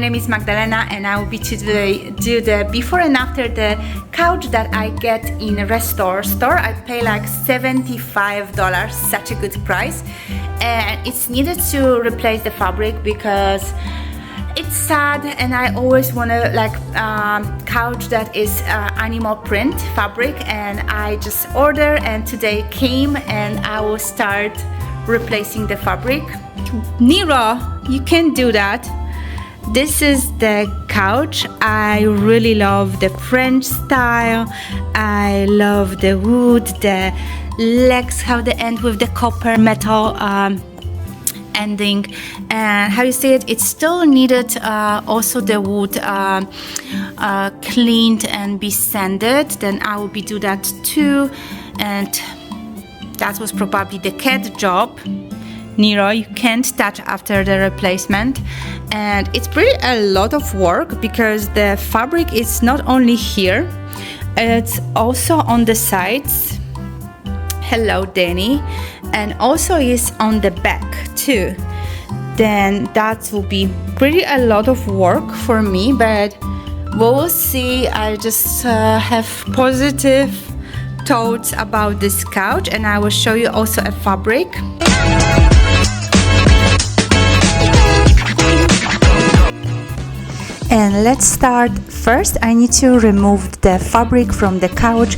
name is Magdalena and I will be today do the before and after the couch that I get in a restore store. I pay like $75, such a good price, and it's needed to replace the fabric because it's sad, and I always want to like couch that is animal print fabric, and I just order and today came and I will start replacing the fabric. Nero, you can do that. This is the couch. I really love the French style. I love the wood, the legs, how they end with the copper metal ending, and how you see it, it's still needed also the wood cleaned and be sanded. Then I will be do that too, and that was probably the cat job. Nero, you can't touch after the replacement, and it's pretty a lot of work because the fabric is not only here, it's also on the sides. Hello Danny. And also is on the back too. Then that will be pretty a lot of work for me, but we'll see. I just have positive thoughts about this couch, and I will show you also a fabric. And let's start. First, I need to remove the fabric from the couch,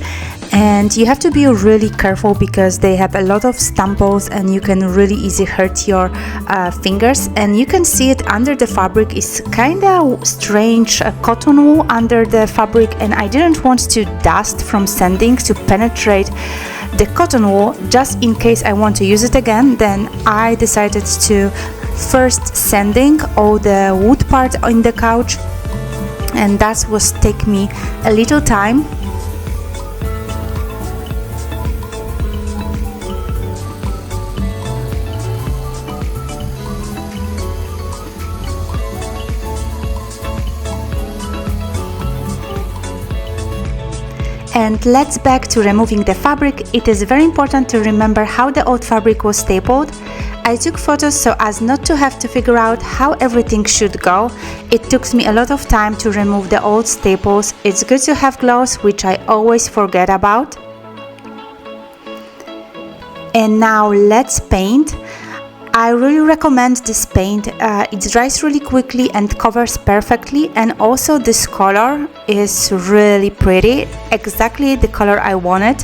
and you have to be really careful because they have a lot of staples and you can really easily hurt your fingers. And you can see it under the fabric is kind of strange cotton wool under the fabric, and I didn't want to dust from sanding to penetrate the cotton wool just in case I want to use it again. Then I decided to first sanding all the wood part in the couch, and that was take me a little time. And let's back to removing the fabric. It is very important to remember how the old fabric was stapled. I took photos so as not to have to figure out how everything should go. It took me a lot of time to remove the old staples. It's good to have gloves, which I always forget about. And now let's paint. I really recommend this paint. It dries really quickly and covers perfectly, and also this color is really pretty, exactly the color I wanted.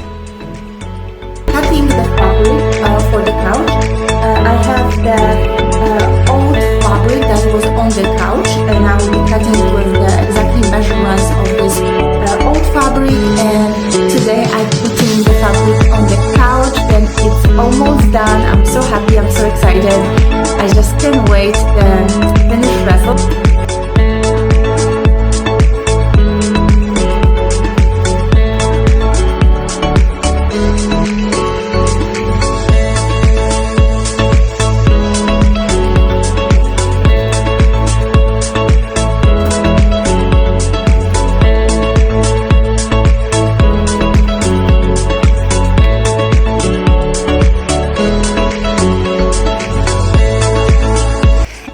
Cutting the fabric for the couch. I have the old fabric that was on the couch, and I will be cutting it with the exactly measurements of this old fabric. And today I'm putting the fabric on the couch, and it's almost done. I'm so happy, I'm so excited. I just can't wait to finish the result.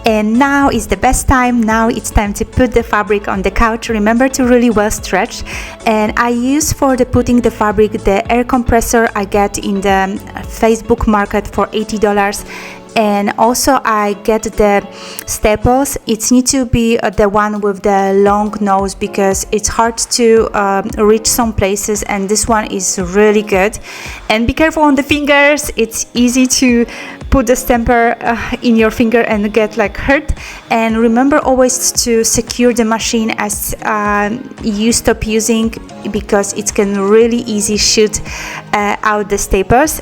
And now is the best time. Now it's time to put the fabric on the couch. Remember to really well stretch. And I use for the putting the fabric the air compressor I get in the Facebook market for $80. And also I get the staples. It needs to be the one with the long nose because it's hard to reach some places, and this one is really good. And be careful on the fingers. It's easy to put the stamper in your finger and get like hurt. And remember always to secure the machine as you stop using, because it can really easy shoot out the staples.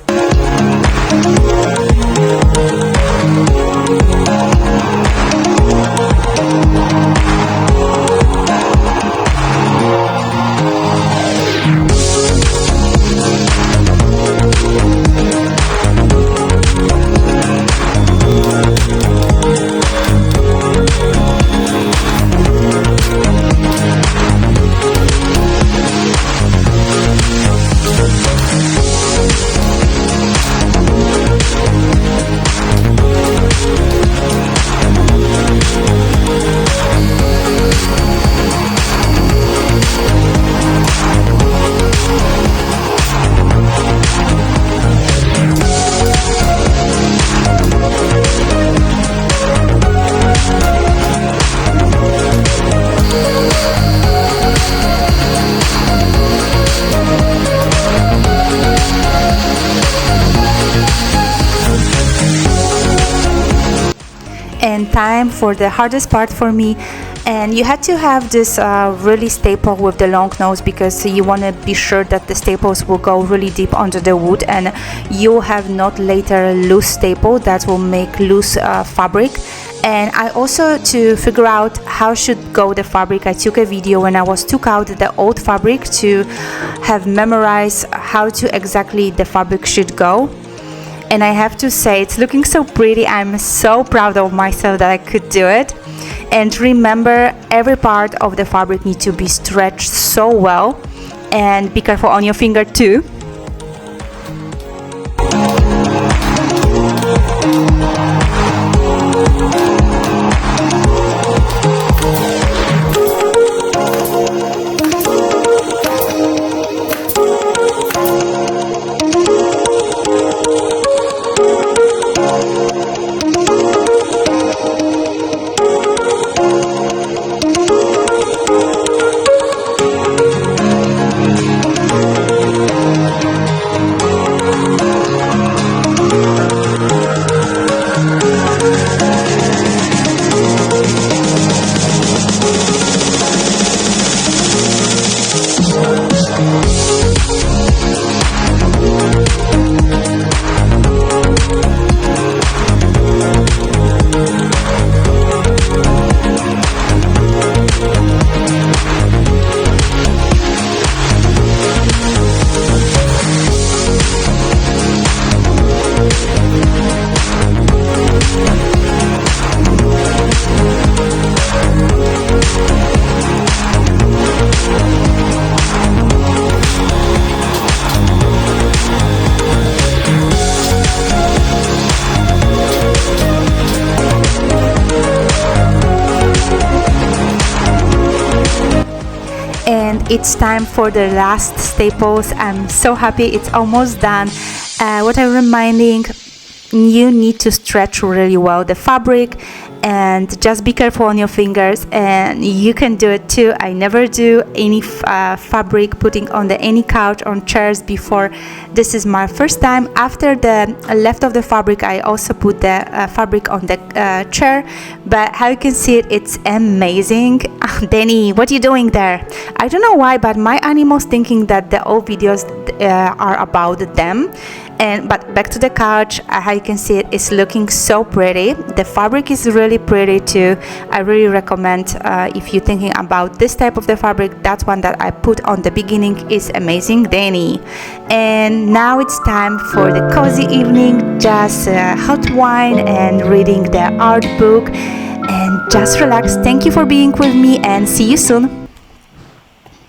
time for the hardest part for me, and you had to have this really staple with the long nose, because you want to be sure that the staples will go really deep under the wood, and you'll have not later loose staple that will make loose fabric. And I also, to figure out how should go the fabric, I took a video when I took out the old fabric to have memorized how to exactly the fabric should go. And I have to say, it's looking so pretty. I'm so proud of myself that I could do it. And remember, every part of the fabric needs to be stretched so well, and be careful on your finger too. And it's time for the last staples. I'm so happy it's almost done. What I'm reminding, you need to stretch really well the fabric, and just be careful on your fingers, and you can do it too. I never do any fabric putting on any couch or chairs before. This is my first time. After the left of the fabric, I also put the fabric on the chair, but how you can see it, it's amazing. Danny, what are you doing there? I don't know why, but my animal's thinking that the old videos are about them. But back to the couch, how you can see it is looking so pretty. The fabric is really pretty too. I really recommend, if you're thinking about this type of the fabric, that one that I put on the beginning is amazing, Danny. And now it's time for the cozy evening, just hot wine and reading the art book, and just relax. Thank you for being with me, and see you soon.